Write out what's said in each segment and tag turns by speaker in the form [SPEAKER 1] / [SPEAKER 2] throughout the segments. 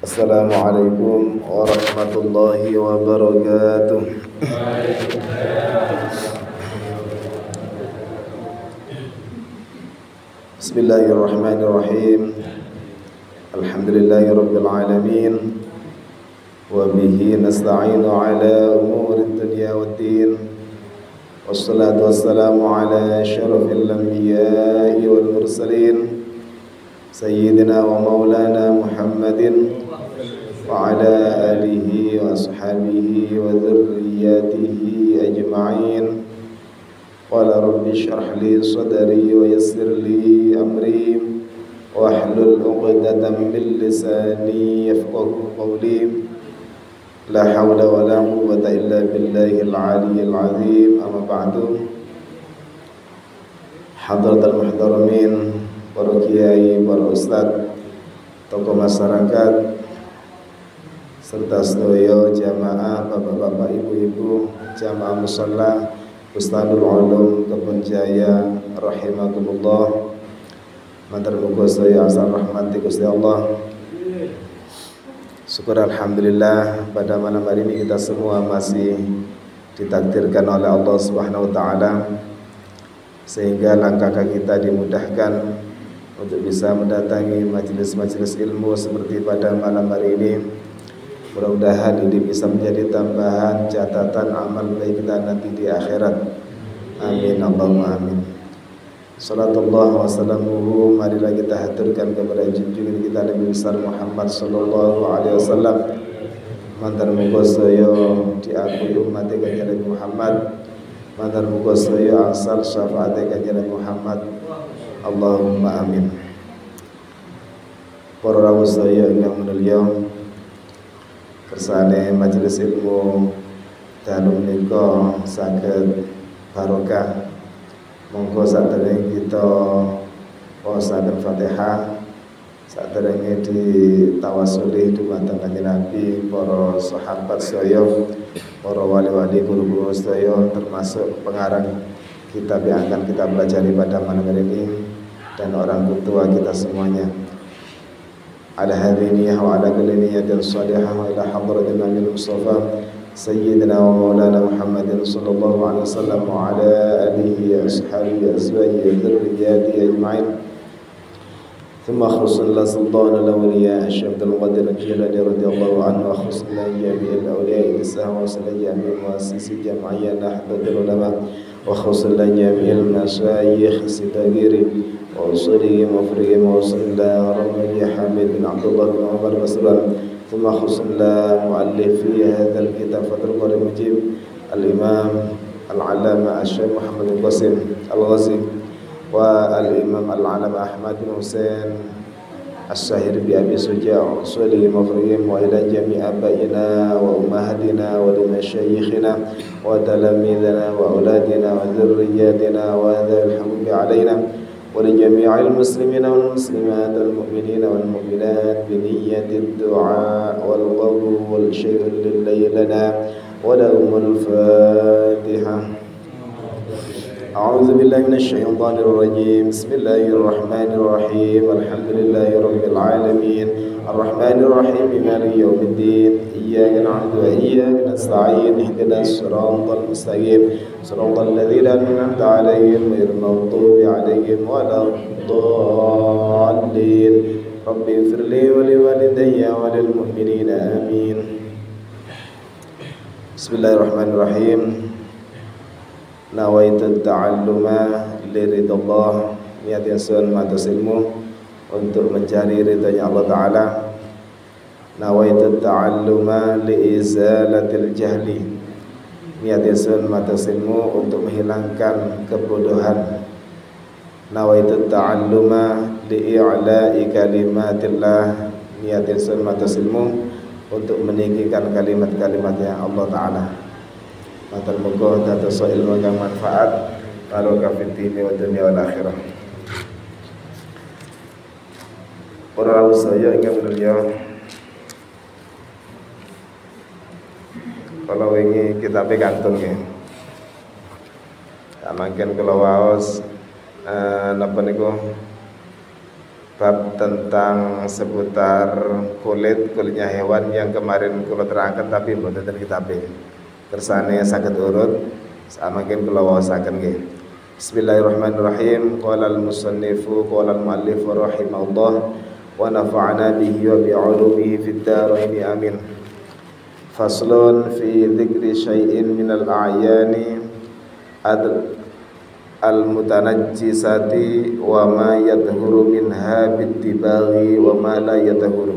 [SPEAKER 1] Assalamualaikum warahmatullahi wabarakatuh. Bismillahirrahmanirrahim. Alhamdulillahi rabbil alamin. Wa bihi nasta'inu ala umuri dunya waddin. Wassalatu wassalamu ala asyrafil anbiya'i wal mursalin Sayyidina wa maulana Muhammadin wa ala alihi wa ashabihi wa dhurriyyatihi ajma'in. Qala rabbi shrah li sadri wa yassir li amri wa hlul 'uqdatam min lisani yafqahu qawli. La hawla wa la quwwata illa billahil 'aliyyil 'azim. Amma ba'du. Hadratul muhtaramin, para kiai, para ustadz, tokoh masyarakat, serta sedaya jamaah, bapak-bapak, ibu-ibu, jamaah musalla Ustadzul Ulum Kebun Jaya rahimakumullah. Matur muga sedaya asal rahmati Gusti Allah. Syukur alhamdulillah pada malam hari ini kita semua masih ditakdirkan oleh Allah Subhanahu wa taala sehingga langkah kita dimudahkan untuk bisa mendatangi majelis-majelis ilmu seperti pada malam hari ini. Mudah-mudahan ini bisa menjadi tambahan catatan amal baik kita nanti di akhirat. Amin Allahumma amin. Salatullah wa salamuhu, marilah kita haturkan kepada junjungan kita Nabi besar Muhammad sallallahu alaihi wasallam. Mantar muga saya diakui umat kanjeng Nabi Muhammad. Mantar muga saya asal syafaat kanjeng Nabi Muhammad. Allahumma amin. Para rawuh saya yang mulia, kersane majelis ilmu dalu menika saged barokah. Monggo saderenge kita waosaken Fatihah, saderenge ditawasuli dumateng Kanjeng Nabi, para sahabat saya, para wali-wali, guru-guru saya, termasuk pengarang kitab yang akan kita pelajari pada malam hari ini, dan orang tua kita semuanya. Ala hadhihi wa ala kulli niyatin salihah wa ila hadratil Nabi Mustafa Sayyidina wa maulana Muhammadin sallallahu alaihi wasallam wa ala alihi wa ashabihi azwajihi dzurriyyatihi ajma'in. Thumma khususan sultan al-awliya Syekh Abdul Qadir Al-Jilani radhiyallahu anhu wa khususan jami'il awliya isah wa jami'il muassisi jam'iyyah Nahdlatul Ulama wa khususan jami'il masyayikh sidagiri wa usulihim wa furihim wa sallallahu Rabbi Hamid bin Abdullah bin Umar Basran. ثم خصنا مؤلف في هذا الكتاب فتح القارئ المجيب الإمام العلامة الشيخ محمد القاسم الغازي والإمام العلامة أحمد بن حسين الشهير بأبي شجاع صلي مفرهم وإلى جميع آبائنا وأمهاتنا ولمشايخنا وتلاميذنا وأولادنا وذرياتنا وذوي الحقوق علينا ولجميع المسلمين والمسلمات والمؤمنين والمؤمنات بنية الدعاء والقبول شيء لله لنا ولهم الفاتحة. أعوذ بالله من الشيطان الرجيم. بسم الله الرحمن الرحيم. الحمد لله رب العالمين الرحمن الرحيم مالك يوم الدين إياك نعبد وإياك نستعين اهدنا الصراط المستقيم صراط الذين أنعمت عليهم غير المغضوب عليهم ولا الضالين. رب اغفر لي ولوالدي وللمؤمنين آمين. بسم الله الرحمن الرحيم. Nawaitu ta'alluma liridha Allah, niat yasun matus ilmu untuk mencari ridhanya Allah Ta'ala. Nawaitu ta'alluma liizalatil jahli, niat yasun matus ilmu untuk menghilangkan kebodohan. Nawaitu ta'alluma li'i'la'i kalimatillah, niat yasun matus ilmu untuk meninggikan kalimat-kalimatnya Allah Ta'ala. Matur muga dados ilmu kang manfaat barokah fid dini wa dunya wal akhirah. Para rawuh saya ingkang mulia, kalau wingi kitabe kantun nggih. Tak mangken kula waos napa niku bab tentang seputar kulitnya hewan yang kemarin kula terangkan tapi mboten kitabe. Kersane saged urut samaken kula waosaken nggih. Bismillahirrahmanirrahim. Qala al-musannifu qala al-muallif rahimahullah wa nafa'ana bihi wa bi 'ulumihi fid dharain amin. Faslun fi dzikri syai'in minal a'yani al-mutanajjisati wa ma yadhuru minha bittibaghi wa ma la yadhuru.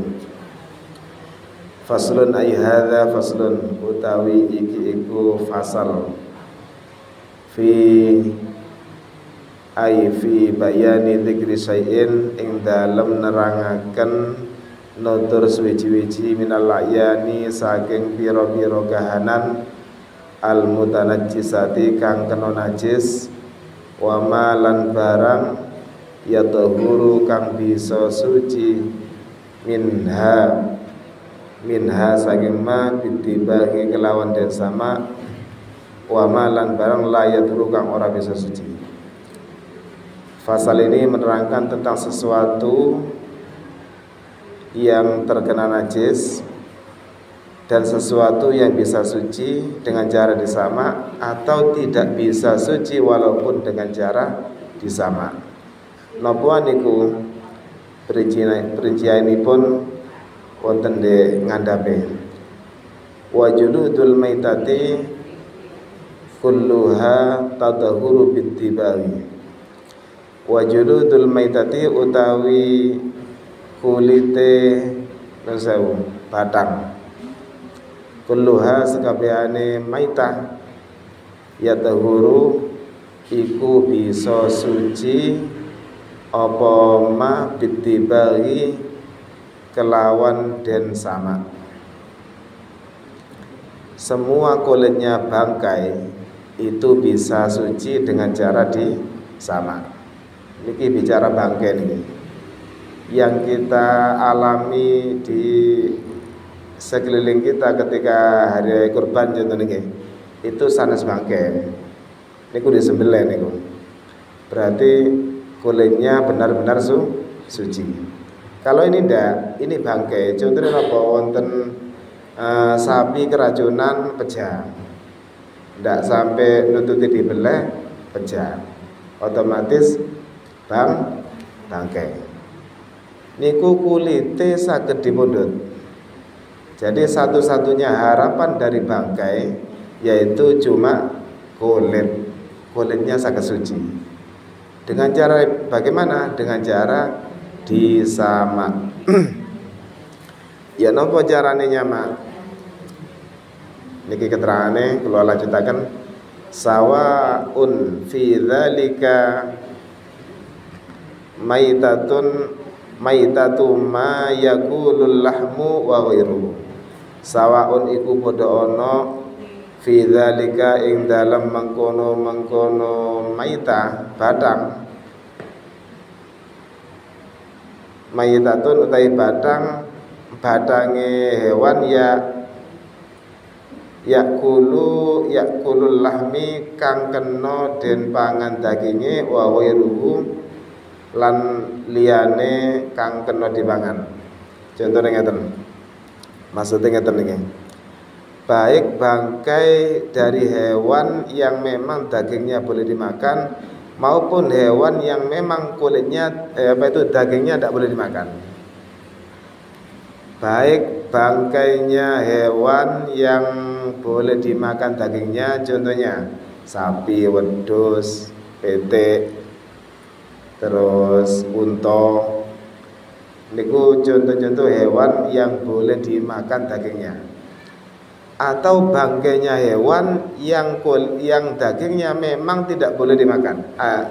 [SPEAKER 1] Faslun ay hadza faslun utawi iki iku fasal fi bayani dzikri syai'in ing dalem nerangaken nutur suwiji-wiji minal a'yani saking pira-pira kahanan al-mutanajjisati kang kena najis wa ma lan barang yatahuru kang bisa suci minha saking ma bitibagi kelawan den sama wa ma lan barang la yatahuru kang ora bisa suci. Fasal ini menerangkan tentang sesuatu yang terkena najis dan sesuatu yang bisa suci dengan cara disama atau tidak bisa suci walaupun dengan cara disama. Napa niku perincianipun wonten de ngandhape. Wa juludul maitati kulluha tadahuru bittibari. Wa juludul maitati utawi kulite nusawu batang kulluha sekabehane maitah yatahuru iku bisa suci apa ma bitibari kelawan den sama. Semua kulitnya bangkai itu bisa suci dengan cara disama. Niki bicara bangkai niki yang kita alami di sekeliling kita ketika hari kurban contoh niki itu sanes bangkai niku disembelih niku berarti kulitnya benar-benar suci. Kalau ini ndak, ini bangkai contohnya apa wonten sapi keracunan pejah ndak sampai nututi dibeleh pejah otomatis bangkai niku kulite saged dipundhut. Jadi satu-satunya harapan dari bangkai yaitu cuma kulitnya saged suci. Dengan cara bagaimana? Dengan cara disama. Ya napa carane nyama? Niki keterangane kula lanjutaken sawaun fi dzalika maitatu ma yakulul lahmu wa ghairuhu. Sawaun iku padha ana fi dzalika ing dalem mengkono maita batang maitatun utai batange hewan yakulul lahmi kang kena den pangan daginge wa ghairuhu lan liyane kang kena dipangan. Contohnya ngeten. Maksudnya ngeten niki. Baik bangkai dari hewan yang memang dagingnya boleh dimakan maupun hewan yang memang kulitnya dagingnya tidak boleh dimakan. Baik bangkainya hewan yang boleh dimakan dagingnya contohnya sapi, wedhus, pitik, terus unta niku contoh-contoh hewan yang boleh dimakan dagingnya. Atau bangkainya hewan yang dagingnya memang tidak boleh dimakan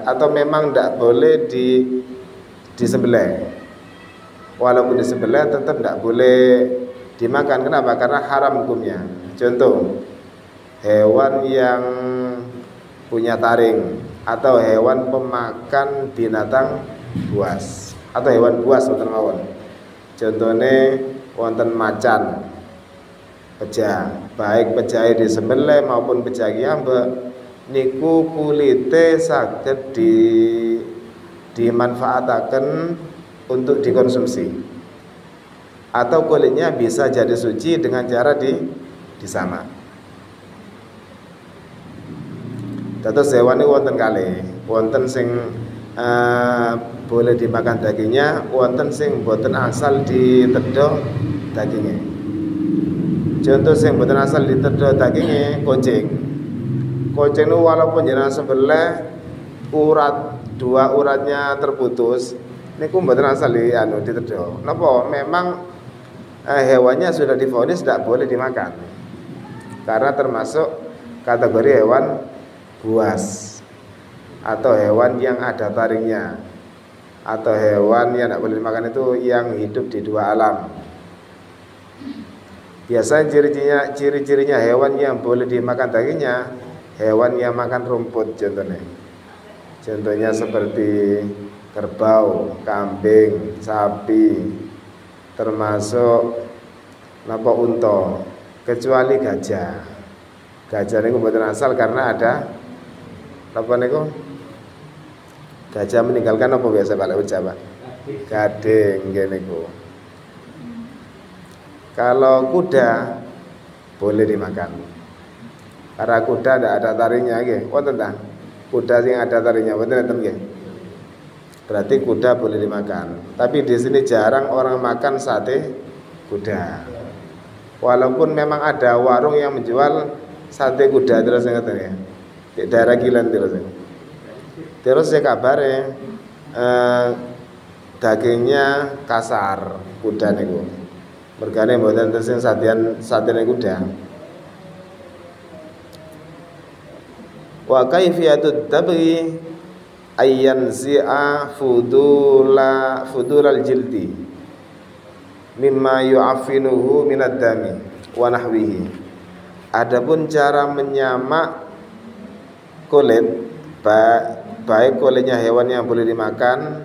[SPEAKER 1] atau memang tidak boleh disembelih. Walaupun disembelih tetap tidak boleh dimakan. Kenapa? Karena haram hukumnya. Contoh hewan yang punya taring atau hewan pemakan binatang buas atau hewan buas wonten mawon. Contone wonten macan, pejah, baik pejahe disembelih maupun pejah kiambek niku kulite saged dimanfaataken untuk dikonsumsi, atau kulitnya bisa jadi suci dengan cara disamak. Terus hewan ini wonten kali, wonten sing boleh dimakan dagingnya, wonten sing boten asal ditedho dagingnya. Contoh sing boten asal ditedho dagingnya kucing. Kucing itu walaupun jenengan sebelah dua uratnya terputus, niku mboten asal ditedho. Napa? Memang hewannya sudah divonis tidak boleh dimakan karena termasuk kategori hewan buas atau hewan yang ada taringnya, atau hewan yang tidak boleh dimakan itu yang hidup di dua alam. Biasanya ciri-cirinya hewan yang boleh dimakan dagingnya, hewan yang makan rumput contohnya seperti kerbau, kambing, sapi, termasuk unta, kecuali gajah. Gajah niku mboten asal karena ada gajah meninggalkan apa biasa Pak Lewat Jawa? Gading nggih niku. Kalau kuda boleh dimakan. Karena kuda tidak ada taringnya nggih. Wonten ta? Kuda sing ada taringnya wonten nggih. Berarti kuda boleh dimakan. Tapi di sini jarang orang makan sate kuda. Walaupun memang ada warung yang menjual sate kuda terus ngeten ya. Di daerah Kilen terus saya kabare dagingnya kasar kuda niku. Mergane mboten tesih satene kuda. Wa kaifiyatut tabghi ayyanzi'a fudulal jildi mimma yu'affinuhu minad dami wa nahwihi. Adapun cara menyamak kulit, baik kulitnya hewan yang boleh dimakan,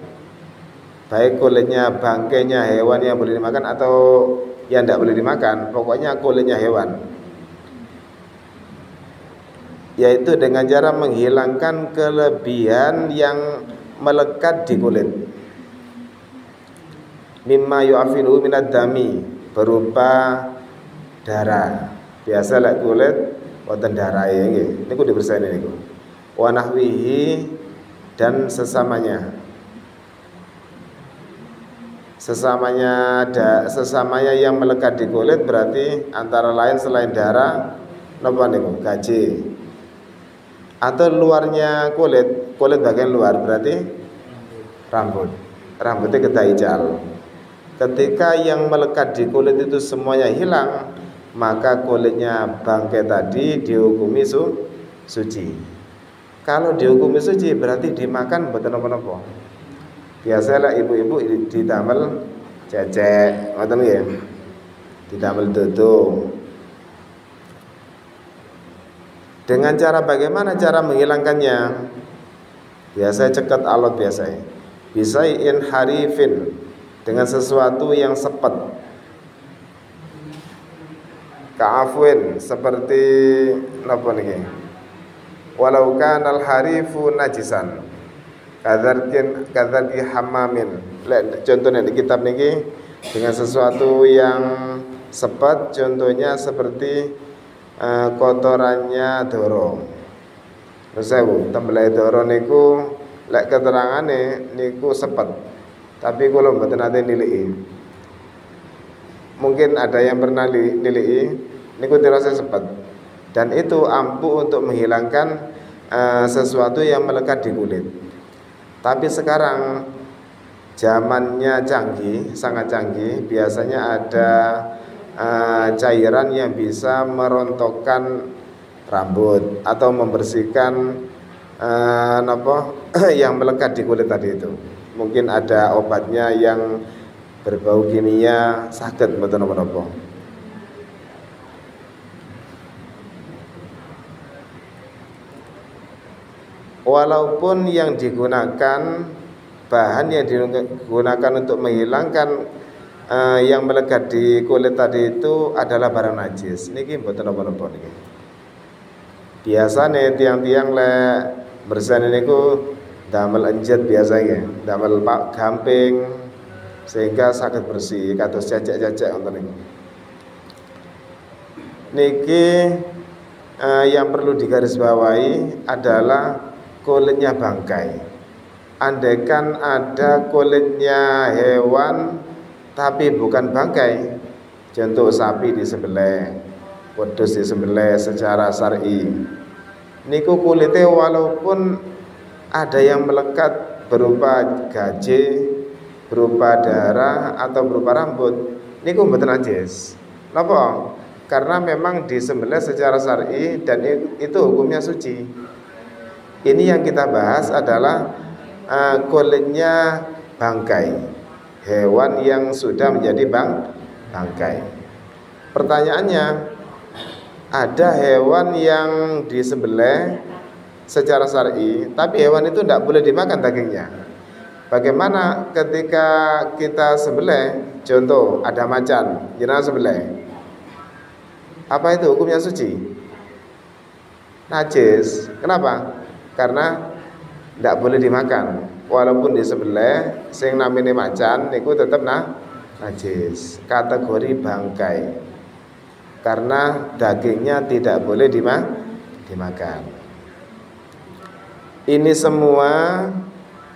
[SPEAKER 1] baik kulitnya bangkainya hewan yang boleh dimakan atau yang tidak boleh dimakan, pokoknya kulitnya hewan, yaitu dengan cara menghilangkan kelebihan yang melekat di kulit. Mimma yu'afinu minad dami, berupa darah. Biasa lek kulit wonten darahe nggih. Niku dibersihne niku. Wa nahwihi, dan sesamanya. Sesamanya yang melekat di kulit berarti antara lain selain darah napa niku? Gaji. Atau luarnya kulit bagian luar berarti rambut. Rambutnya getah ical. Ketika yang melekat di kulit itu semuanya hilang, maka kulitnya bangkai tadi dihukumi suci. Kalau dihukumi suci berarti dimakan mboten napa-napa. Biasalah ibu-ibu didamel cecek, ngoten nggih. Didamel dodo. Dengan cara bagaimana cara menghilangkannya? Biasa cekat alot biasanya. Bisain harifin, dengan sesuatu yang sepet. Ka'afwin, seperti napa niki? Walau kanal harifu najisan. Kadzarki hamamin. Contohnya di kitab niki dengan sesuatu yang sepet, contohnya seperti kotorannya doro. Sewu, tembelai doro niku lek keterangane niku sepet. Tapi kula mboten nate niliki. Mungkin ada yang pernah niliki niku dirasa sepet. Dan itu ampuh untuk menghilangkan sesuatu yang melekat di kulit. Tapi sekarang zamannya canggih, sangat canggih. Biasanya ada cairan yang bisa merontokkan rambut atau membersihkan yang melekat di kulit tadi itu. Mungkin ada obatnya yang berbau kimia, sakit mboten napa-napa. Walaupun yang digunakan, bahan yang digunakan untuk menghilangkan yang melekat di kulit tadi itu adalah barang najis. Niki mboten napa-napa niki. Biasane tiang-tiang lek bersane niku damel enjet biasanya, damel pak gamping, sehingga sakit bersih kados cecek-cecek wonten niku. Niki yang perlu digarisbawahi adalah kulitnya bangkai. Andaikan ada kulitnya hewan tapi bukan bangkai, contoh sapi disembelih, wedhus disembelih secara syar'i, niku kulitnya walaupun ada yang melekat berupa gaje, berupa darah atau berupa rambut, niku mboten najis. Napa? Karena memang disembelih secara syar'i dan itu hukumnya suci. Ini yang kita bahas adalah kulitnya bangkai, hewan yang sudah menjadi bangkai. Pertanyaannya, ada hewan yang disembelih secara syar'i tapi hewan itu tidak boleh dimakan dagingnya. Bagaimana ketika kita sembelih? Contoh ada macan, jenengan sembelih, apa itu hukumnya suci? Najis. Kenapa? Karena tidak boleh dimakan. Walaupun disembelih sing namine macan niku tetap najis, kategori bangkai, karena dagingnya tidak boleh dimakan. Ini semua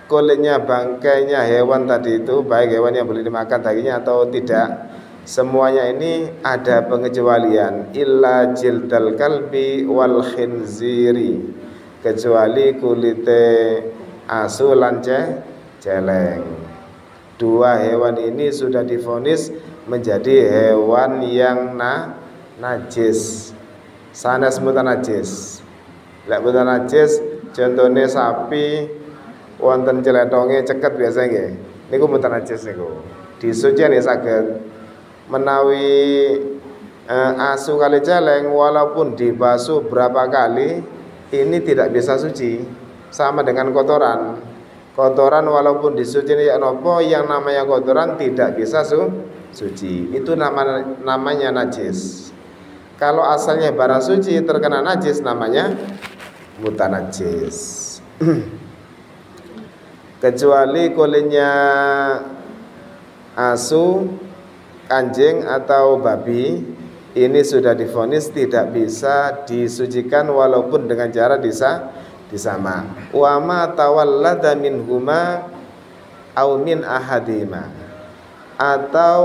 [SPEAKER 1] kulitnya bangkainya hewan tadi itu, baik hewan yang boleh dimakan dagingnya atau tidak, semuanya ini ada pengecualian. Illa jildal kalbi wal khinziri, kecuali kulite asu lan celeng. Dua hewan ini sudah divonis menjadi hewan yang najis. Sanes mutan najis. Lek mutan najis, contohnya sapi wonten celetonge ceket biasa nggih. Niku mutan najis niku. Disucian ya saged. Menawi asu kali celeng walaupun dibasuh berapa kali, ini tidak bisa suci. Sama dengan kotoran. Kotoran walaupun disuci ya nopo, yang namanya kotoran tidak bisa suci. Itu namanya najis. Kalau asalnya barang suci terkena najis, namanya mutanajis. Kecuali kulitnya asu, anjing atau babi, ini sudah divonis tidak bisa disucikan walaupun dengan cara disama. Wa ma tawallada minhuma au min ahadima, atau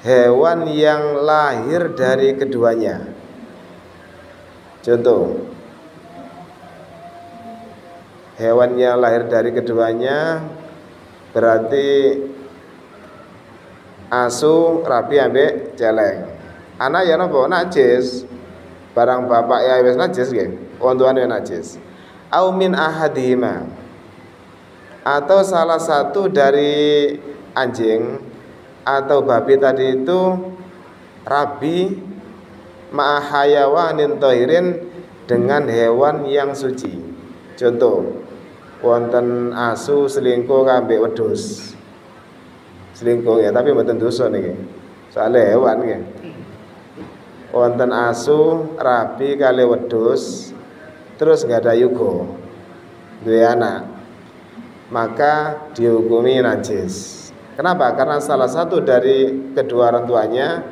[SPEAKER 1] hewan yang lahir dari keduanya. Contoh, hewan yang lahir dari keduanya berarti asu rabi ambek celeng. Anak ya napa najis. Barang bapak ya wis najis nggih. Wong tuane najis. Au min ahadihima, atau salah satu dari anjing atau babi tadi itu rabi ma'ahayawanin tohirin, dengan hewan yang suci. Contoh, wonten asu selingkuh kambek wedhus. Selingkuh ya, tapi mboten dosa niki. Soale hewan nggih. Wonten asu rabi kali wedhus terus nggak ada yugo, duwe anak, maka dihukumi najis. Kenapa? Karena salah satu dari kedua orang tuanya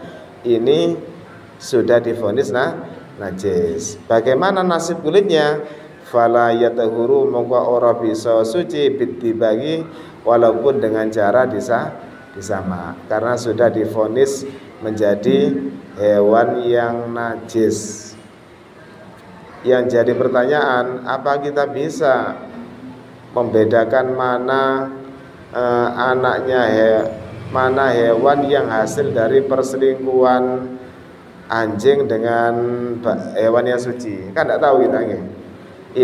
[SPEAKER 1] ini sudah divonis najis. Bagaimana nasib kulitnya? Fala yatahuru, mongko ora bisa suci bitibagi, walaupun dengan cara disama, karena sudah divonis menjadi hewan yang najis. Yang jadi pertanyaan, apa kita bisa membedakan mana mana hewan yang hasil dari perselingkuhan anjing dengan hewan yang suci? Kan tidak tahu kita nggih.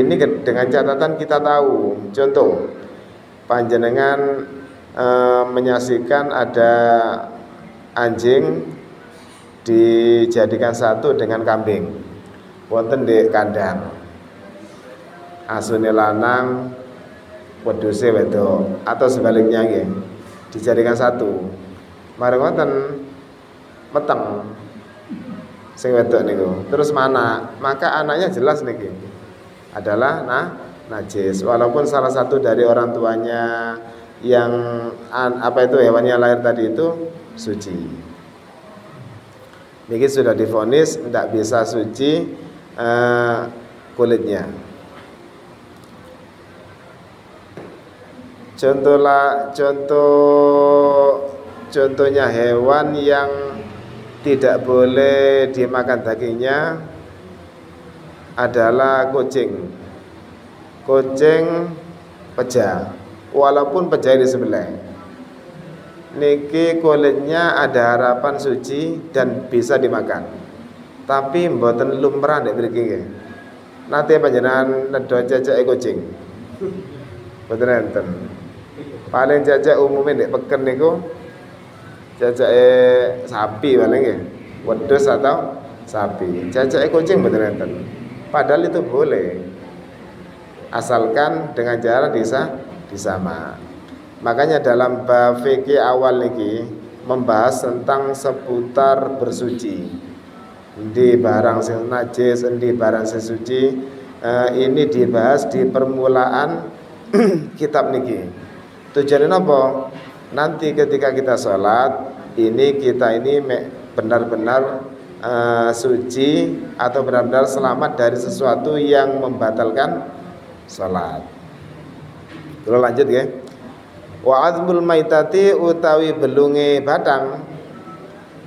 [SPEAKER 1] Ini dengan catatan kita tahu. Contoh, panjenengan menyaksikan ada anjing dijadikan satu dengan kambing wonten di kandang, asune lanang wedhuse wedok, atau sebaliknya nggih, dijadikan satu. Mari wonten meteng sing wedok niku terus mana, maka anaknya jelas niki adalah najis, walaupun salah satu dari orang tuanya yang apa itu hewan yang lahir tadi itu suci. Niki sudah divonis tidak bisa suci kulitnya. Contohnya hewan yang tidak boleh dimakan dagingnya adalah kucing. Kucing peja, walaupun peja di sebelah. Niki kulitnya ada harapan suci dan bisa dimakan. Tapi mboten lumrah nek mriki nggih. Nate panjenengan nedha ceceke kucing. Mboten enten. Paling cecek umumnya nek peken niku ceceke sapi paling nggih. Wedhus atau sapi. Ceceke kucing mboten enten. Padahal itu boleh. Asalkan dengan cara disama. Makanya dalam bab fikih awal niki membahas tentang seputar bersuci. Endi barang sing najis, endi barang sing suci. Ini dibahas di permulaan kitab niki. Tujuannya apa? Nanti ketika kita sholat, kita ini benar-benar suci atau benar-benar selamat dari sesuatu yang membatalkan sholat. Kalau lanjut ya. Wa adzmul maitati utawi belunge batang,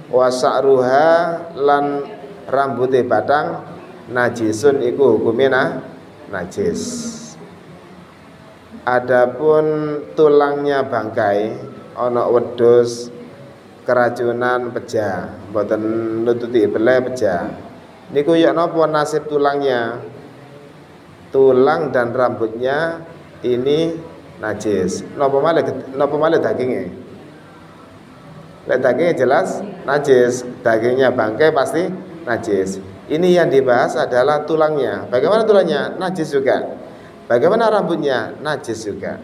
[SPEAKER 1] wa sa'ruha lan rambuté batang najisun iku hukumnya najis. Adapun tulangnya bangkai ana wedhus keracunan peja, mboten nututi beleh peja. Niku ya napa nasib tulangnya? Tulang dan rambutnya ini najis. Napa malih dagingnya? Lek dagingnya jelas najis, dagingnya bangkai pasti najis. Ini yang dibahas adalah tulangnya. Bagaimana tulangnya? Najis juga. Bagaimana rambutnya? Najis juga.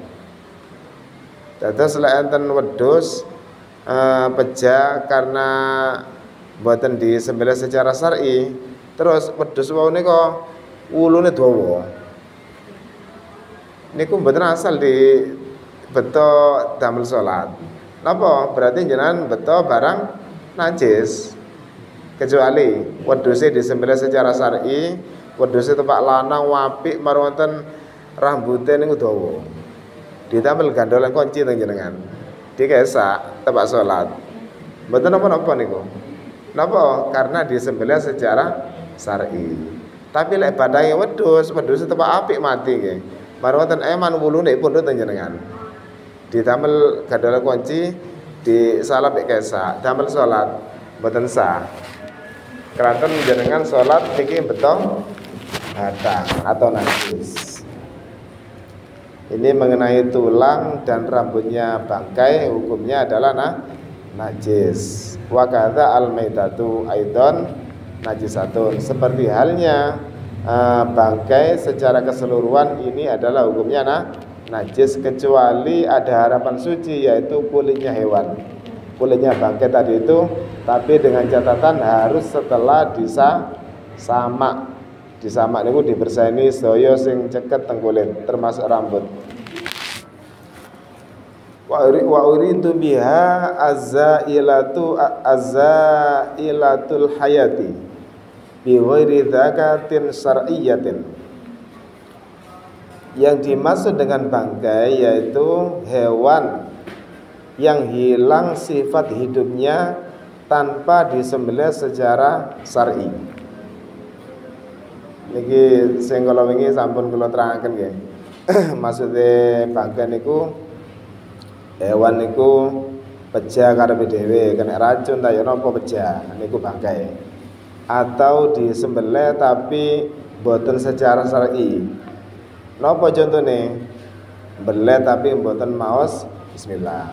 [SPEAKER 1] Dados lek enten wedhus peja karena mboten disembelih secara syar'i, terus wedhus wau nika wulune dawa. Niku mboten asal di beto damel salat. Napa? Berarti jenengan beto barang najis. Kecuali wedhuse disembelih secara syar'i, wedhuse tepak lanang apik marwonten rambute niku dawa. Ditamel gandolan kunci teng jenengan. Dikesak tepak salat. Mboten napa-napa niku. Napa? Karena disembelih secara syar'i. Tapi lek badange wedhus tepak apik mati nggih. Marwonten eman wulune pundhut teng jenengan. Ditamel gandolan kunci, disalap kesak, damel salat mboten sah. Keranten jenengan salat iki beto batang atau najis. Ini mengenai tulang dan rambutnya bangkai, hukumnya adalah najis. Wa kadza al-maitatu aidon najisatun. Seperti halnya bangkai secara keseluruhan ini adalah hukumnya najis, kecuali ada harapan suci, yaitu kulitnya hewan. Kulitnya bangkai tadi itu, tapi dengan catatan harus setelah disamak. Disamak niku dibersihani sedaya sing ceket teng kulit termasuk rambut. Wa uridu biha azzailatul hayati bi ghairi dzakatin syar'iyyatin. Yang dimaksud dengan bangkai yaitu hewan yang hilang sifat hidupnya tanpa disembelih secara syar'i. Niki sing kula wingi sampun kula terangaken nggih. Maksude bangkai niku hewan niku peja karepe dhewe kena racun ta ya napa peja niku bangkai. Atau disembelih tapi boten secara syar'i. Napa contone? Beleh tapi mboten maos bismillah.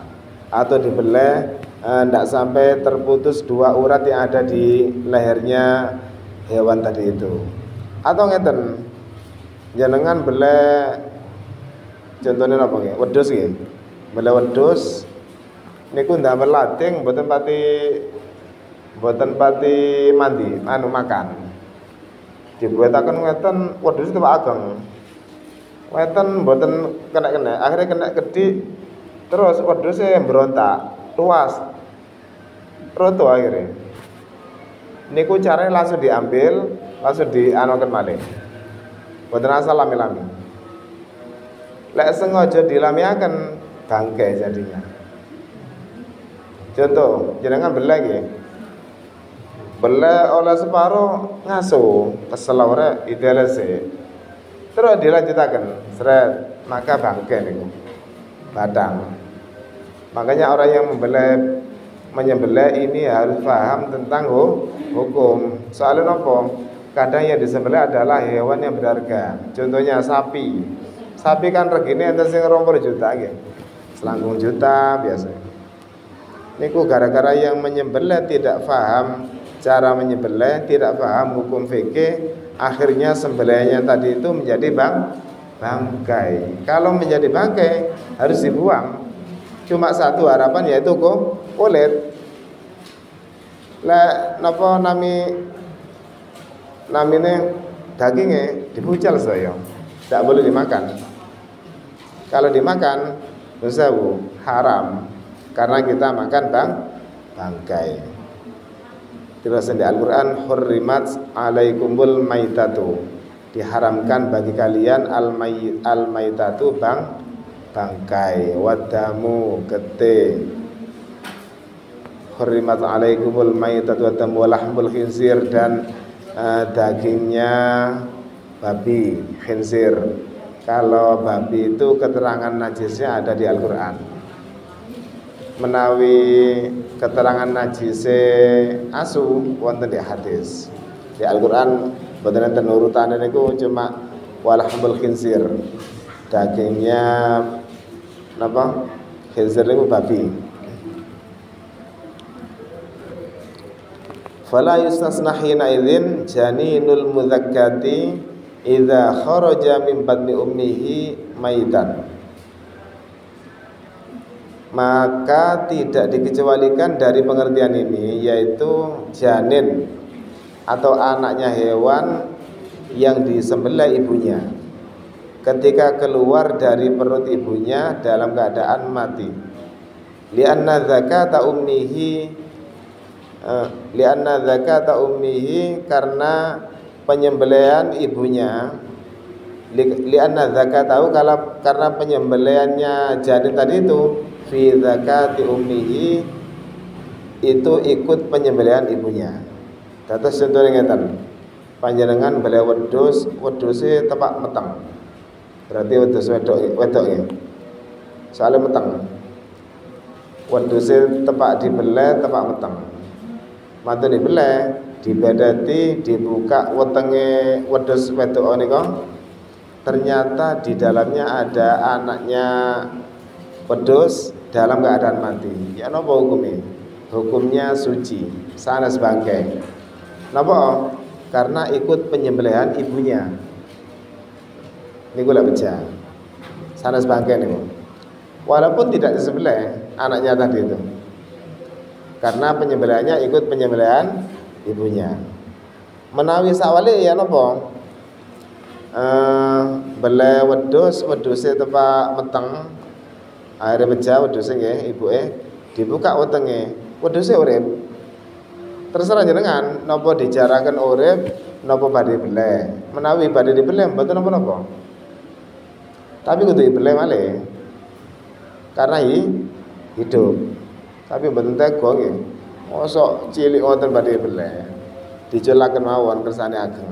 [SPEAKER 1] Atau dibeleh ndak sampai terputus dua urat yang ada di lehernya hewan tadi itu. Atau ngeten, jenengan beleh contohnya napa nggih? Wedhus nggih. Beleh wedhus niku ndamel lading mboten pati mandi, makan. Dibuataken ngeten wedhus tepak ageng. Weten mboten kena, akhirnya kena kedik Terus wedhuse berontak, luas. Roto akhirnya. Niku caranya langsung diambil, langsung dianoken malih. Boten asal lami-lami. Lek sengaja dilamiaken bangkai jadinya. Contoh, jenengan belek nggih. Belek oleh separuh ngaso, kesel ora ideale sik. Terus dilanjutaken, seret, maka bangkai niku. Batang. Makanya orang yang menyembelih ini harus paham tentang hukum. Soalnya nopo? Kadang yang disembelih adalah hewan yang berharga. Contohnya sapi. Sapi kan regine enten sing 20 juta nggih. Selangkung juta biasa. Niku gara-gara yang menyembelih tidak paham cara menyembelih, tidak paham hukum fikih, akhirnya sembelihnya tadi itu menjadi bangkai. Kalau menjadi bangkai harus dibuang. Cuma satu harapan yaitu kulit. Lah napa namine dagingnya dibucal saya. Tidak boleh dimakan. Kalau dimakan dosa haram karena kita makan bangkai. Terus di Al-Qur'an hurrimat alaikumul maitatu. Diharamkan bagi kalian al-maitatu bangkai, wadamu gete. Hurrimat alaikumul maitatu wadamu walahmul khinzir, dan dagingnya babi khinzir. Kalau babi itu keterangan najisnya ada di Al-Qur'an. Menawi keterangan najise asu wonten di hadis. Di Al-Qur'an boten enten urutane niku cuma walahmul khinzir. Dagingnya napa? Khinzir niku babi. Fala yustasna hina idzin janinul mudzakkati idza kharaja min batni ummihi maitan. Maka tidak dikecualikan dari pengertian ini, yaitu janin atau anaknya hewan yang disembelih ibunya ketika keluar dari perut ibunya dalam keadaan mati. Li'anna zakata ummihi karena penyembelihan ibunya. Li'anna zakatahu karena penyembelihannya janin tadi itu fi zakati ummihi itu ikut penyembelihan ibunya. Dados contohnya ngeten. Panjenengan beli wedhuse tepak meteng. Berarti wedhus wedok ya. Soalnya meteng. Wedhuse tepak dibeleh tepak meteng. Mantun dibeleh, dibedati, dibuka wetenge wedhus wedok nika. Ternyata di dalamnya ada anaknya wedhus dalam keadaan mati. Ya napa hukumnya? Hukumnya suci, sanes bangkai. Napa? Karena ikut penyembelihan ibunya. Niku lak beja. Sanes bangkai niku. Walaupun tidak disembelih anaknya tadi itu. Karena penyembelihannya ikut penyembelihan ibunya. Menawi sawale ya napa? Bele wedhuse tepak meteng. Akhirnya beja wedhuse nggih ibuke dibuka wetenge. Wedhuse urip. Terserah jenengan napa dijaraken urip napa badhe beleh. Menawi badhe dibeleh mboten napa-napa. Tapi kudu dibeleh malih. Karena hidup. Tapi mboten tega nggih. Mosok cilik wonten badhe beleh. Diculaken mawon kersane ageng.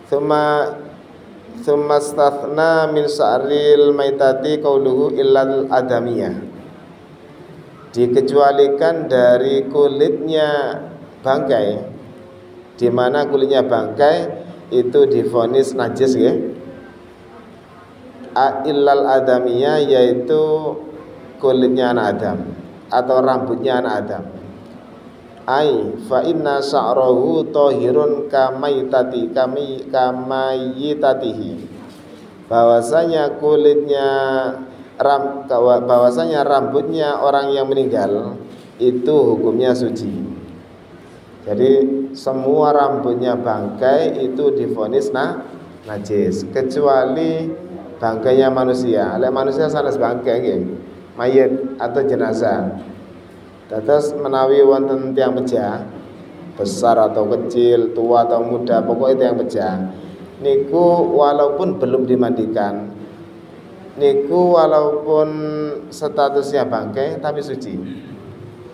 [SPEAKER 1] Tsumma stathna min sa'ril maitati qauluhu illal adamiyah. Dikecualikan dari kulitnya bangkai, di mana kulitnya bangkai itu divonis najis ya. Illal adamiyah yaitu kulitnya anak Adam atau rambutnya anak Adam. Ai fa inna sa'rahu tahirun kamaitatihi, bahwasanya kulitnya bahwasanya rambutnya orang yang meninggal itu hukumnya suci. Jadi semua rambutnya bangkai itu divonis najis kecuali bangkainya manusia. Lek manusia sanes bangkai nggih, mayit atau jenazah. Terus menawi wonten tiang pejah, besar atau kecil, tua atau muda, pokoknya tiang pejah. Niku walaupun belum dimandikan, niku walaupun statusnya bangkai tapi suci.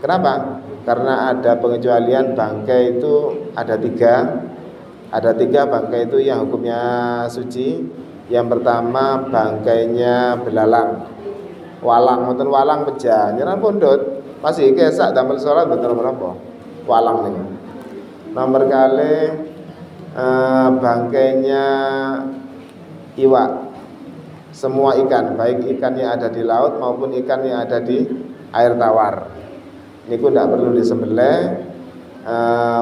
[SPEAKER 1] Kenapa? Karena ada pengecualian bangkai itu ada tiga bangkai itu yang hukumnya suci. Yang pertama bangkainya belalang, walang, mboten walang pejah, nyerang pundut, masih kesak damel sholat betul menapa? Walang nih. Nomor kali bangkainya iwak, semua ikan, baik ikan yang ada di laut maupun ikan yang ada di air tawar. Niku tidak perlu disembelih,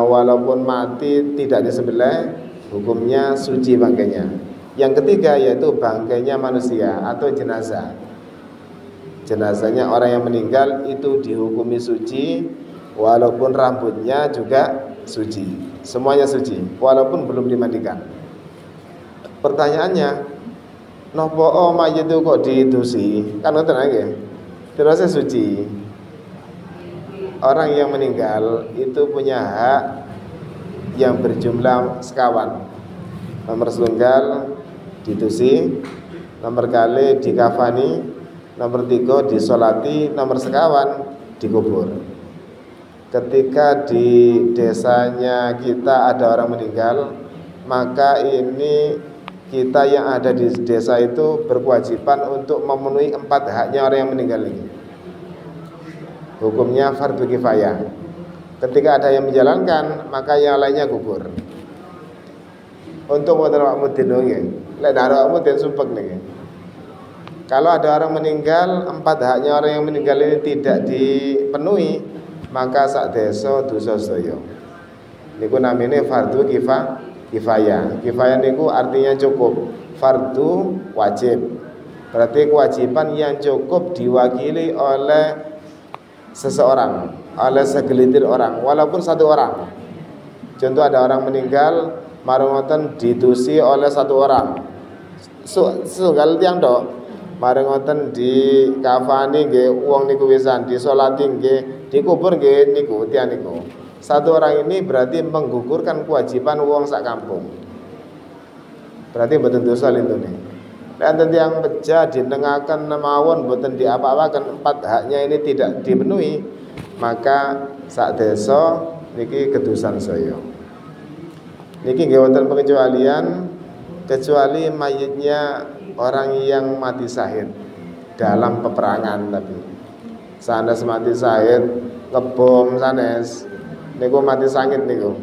[SPEAKER 1] walaupun mati tidak disembelih, hukumnya suci bangkainya. Yang ketiga yaitu bangkainya manusia atau jenazah. Jenazahnya orang yang meninggal itu dihukumi suci, walaupun rambutnya juga suci, semuanya suci, walaupun belum dimandikan. Pertanyaannya, nopo mayit itu kok didusi? Kan ngoten nggih. Terusnya suci. Orang yang meninggal itu punya hak yang berjumlah sekawan. Nomor setunggal ditusi, nomor kali dikafani, nomor 3 disolati, nomor sekawan dikubur. Ketika di desanya kita ada orang meninggal, maka ini kita yang ada di desa itu berkewajiban untuk memenuhi 4 haknya orang yang meninggal ini. Hukumnya fardu kifayah. Ketika ada yang menjalankan, maka yang lainnya gugur. Untuk wonten mudin nggih. Lek ada mudin sumpek niki. Kalau ada orang meninggal, 4 haknya orang yang meninggal ini tidak dipenuhi, maka sak desa dosa sedaya. Niku namine fardu kifayah. Kifayah niku artinya cukup. Fardu wajib. Berarti kewajiban yang cukup diwakili oleh seseorang, oleh segelintir orang, walaupun 1 orang. Contoh ada orang meninggal, marungoten ditusi oleh 1 orang. Sunggal tiang dok, marungoten di kafani nggih wong niku wisan, disolati nggih, dikubur nggih niku tiang niku. 1 orang ini berarti menggugurkan kewajiban wong sak kampung. Berarti mboten dosa lintune. Dan yang pejah dinengaken mawon mboten diapa-apaken, 4 haknya ini tidak dipenuhi, maka sak desa niki kedusan saya. Niki nggih wonten pengecualian, kecuali mayitnya orang yang mati syahid dalam peperangan. Tapi sanes mati syahid ngebom sanes niku mati sangit niku,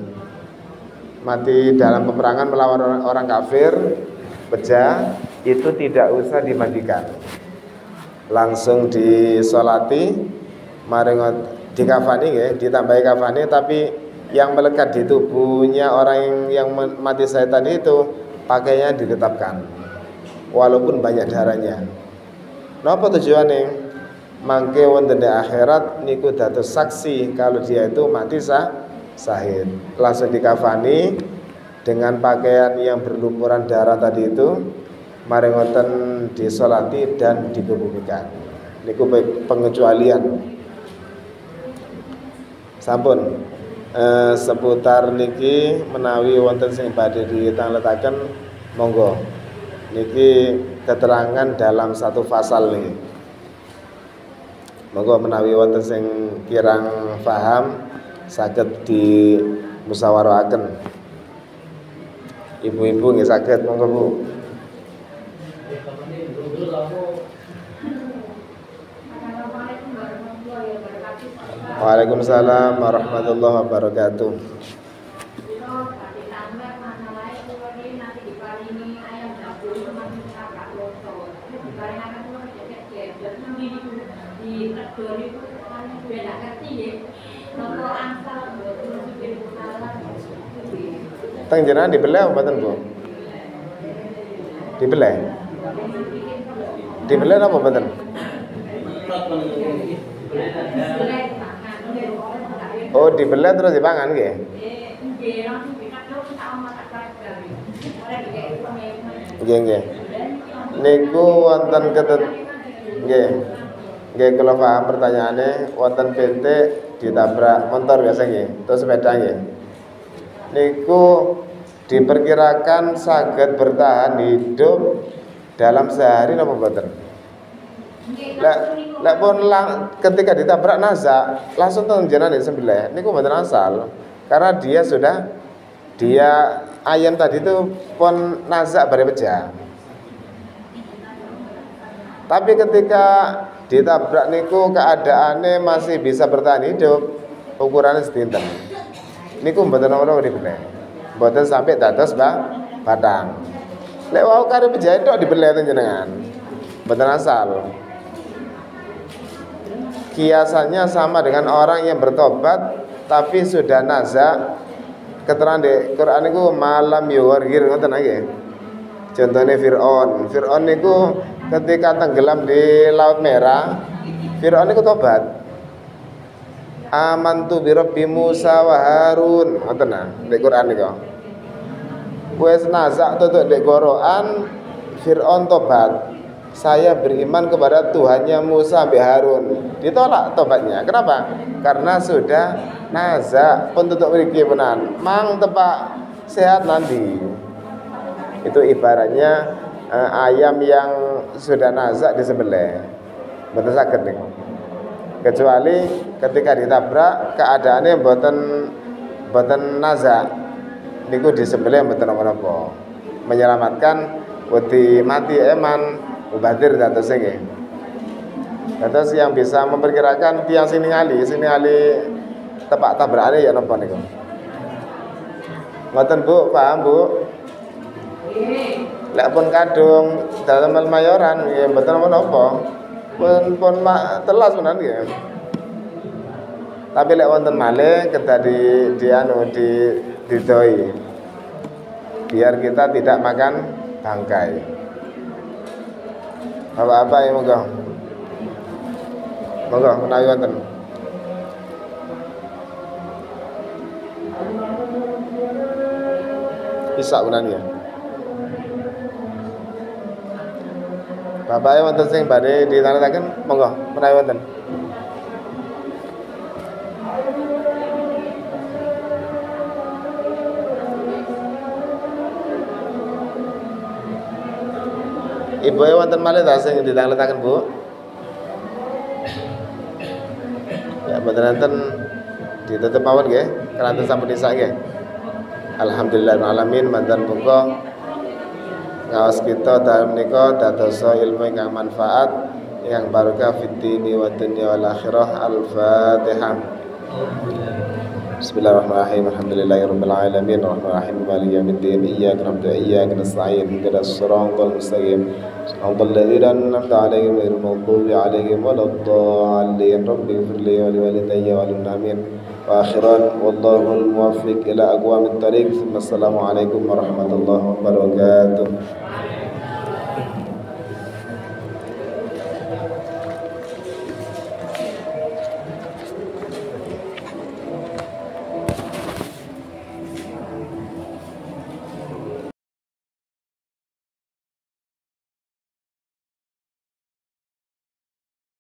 [SPEAKER 1] mati dalam peperangan melawan orang kafir pejah, itu tidak usah dimandikan, langsung disolati, maringot dikafani ya, ditambahi kafani. Tapi yang melekat di tubuhnya orang yang mati syahid tadi itu pakainya ditetapkan, walaupun banyak darahnya. Napa tujuannya? Mangke wonten di akhirat niku dados saksi kalau dia itu mati syahid. Langsung dikafani dengan pakaian yang berlumuran darah tadi itu, mari ngoten disolati dan dikebumikan. Niku pengecualian. Sampun seputar niki menawi wonten sing badhe ditangletaken, monggo. Niki keterangan dalam 1 pasal niki. Monggo menawi wonten sing kirang paham saged di musyawarahkan. Ibu-ibu nggih saged, monggo Bu. Waalaikumsalam warahmatullahi wabarakatuh. Teng jenengan dibeleh apa mboten, Bu? Dibeleh? Dibeleh apa mboten? Oh, dibelah terus dipangan nggih. Nggih nggih. Niku wonten ketet nggih. Nggih kula paham pertanyaane, wonten pitik ditabrak motor biasa nggih, terus sepeda nggih. Niku diperkirakan saged bertahan hidup dalam sehari napa mboten? Lek pun ketika ditabrak nazak langsung teng jenengan disembelih niku mboten asal. Karena dia ayam tadi itu pun nazak bare pecah. Tapi ketika ditabrak niku keadaannya masih bisa bertahan hidup, ukurannya sedinten. Niku mboten ana dibeleh. Mboten sampai dados batang. Lek wau kare pejahit tok dibeleh jenengan. Mboten asal. Kiasannya sama dengan orang yang bertobat tapi sudah nazak. Keterangan di Quran niku malam yuwargir ngoten nggih. Contohnya Fir'aun niku ketika tenggelam di Laut Merah, Fir'aun niku tobat. Amantu bi Rabbi Musa wa Harun, ngoten nah di Quran niku. Wes nazak tutuk di Quran, Fir'aun tobat. Saya beriman kepada Tuhannya Musa sampai Harun. Ditolak tobatnya. Kenapa? Karena sudah nazak pun tutuk mriki punan. Mang tepak sehat nanti. Itu ibaratnya ayam yang sudah nazak disembelih. Mboten saged niku. Kecuali ketika ditabrak keadaannya mboten nazak. Niku disembelih mboten napa-napa. Menyelamatkan wedi mati eman mubadir dados nggih. Dados yang bisa memperkirakan tiang sini ali tepak tabrakane ya napa niku. Ngoten Bu, paham Bu? Lek pun kadung dalam mayoran nggih mboten napa-napa. Pun telas menan nggih. Tapi lek wonten malih kedah didoi. Biar kita tidak makan bangkai. Apa-apa ya monggo menawi wonten. Bisa menan ya. Bapak wonten sing badhe ditandhaken monggo menawi wonten. Ibu wonten malih ta sing ditandhaken Bu? Ya mboten enten ditutup mawon nggih, keranten sampun isa nggih. Alhamdulillahirabbil alamin mantan muga ngaos kita dalem menika dadosa ilmu ingkang manfaat ingkang barokah fid dini wa dunya wal akhirah. Al-Fatihah. Bismillahirrahmanirrahim. Alhamdulillahirabbil alamin arrahmanirrahim maliki yaumiddin iyyaka na'budu wa iyyaka nasta'in ihdinas siratal mustaqim siratal ladzina an'amta 'alaihim ghairil maghdubi 'alaihim waladdallin rabbi ighfirli wa liwalidayya wa lil mu'minin wa akhiran wallahul muwaffiq ila aqwamit thariq. Assalamu alaikum warahmatullahi wabarakatuh.